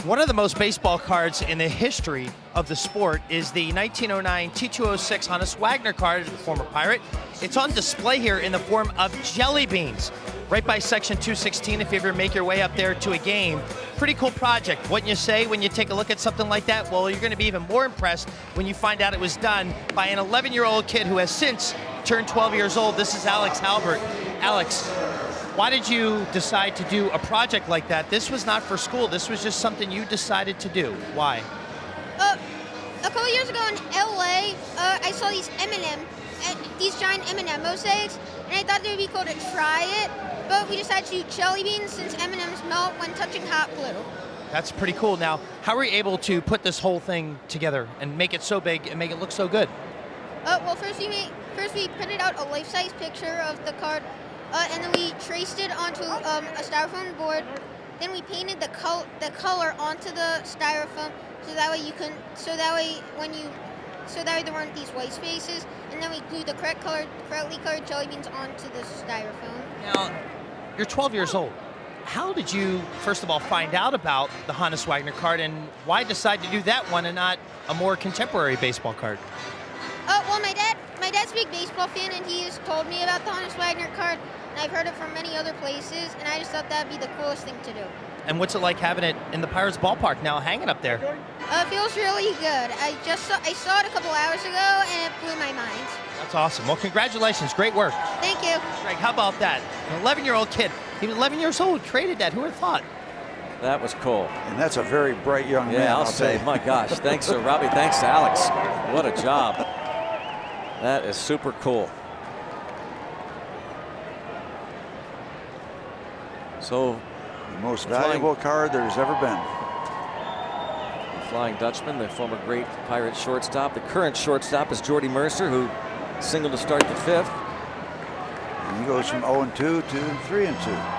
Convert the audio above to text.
One of the most baseball cards in the history of the sport is the 1909 T206 Honus Wagner card, the former Pirate. It's on display here in the form of jelly beans, right by section 216 if you ever make your way up there to a game. Pretty cool project, wouldn't you say, when you take a look at something like that? Well, you're going to be even more impressed when you find out it was done by an 11-year-old kid who has since turned 12 years old. This is Alex Halbert. Alex, why did you decide to do a project like that? This was not for school. This was just something you decided to do. Why? A couple years ago in LA, I saw these these giant M&M mosaics, and I thought it would be cool to try it, but we decided to do jelly beans since M&Ms melt when touching hot glue. That's pretty cool. Now, how were you able to put this whole thing together and make it so big and make it look so good? Well, first we printed out a life-size picture of the card, and then we traced it onto a styrofoam board. Then we painted the color onto the styrofoam, so that way there weren't these white spaces. And then we glued the correctly colored jelly beans onto the styrofoam. Now, you're 12 years old. How did you, first of all, find out about the Honus Wagner card, and why decide to do that one and not a more contemporary baseball card? Well, my dad's a big baseball fan, and he has told me about the Honus Wagner card, and I've heard it from many other places, and I just thought that'd be the coolest thing to do. And what's it like having it in the Pirates ballpark now, hanging up there? It feels really good. I saw it a couple hours ago, and it blew my mind. That's awesome. Well, congratulations. Great work. Thank you. Greg, how about that? An 11-year-old kid. He was 11 years old, created that. Who would have thought? That was cool. And that's a very bright young man. Yeah, I'll say, my gosh. Thanks to Robbie. Thanks to Alex. What a job. That is super cool. So, the most valuable card there's ever been. Flying Dutchman, the former great Pirate shortstop. The current shortstop is Jordy Mercer, who singled to start the fifth. And he goes from 0-2 to 3-2.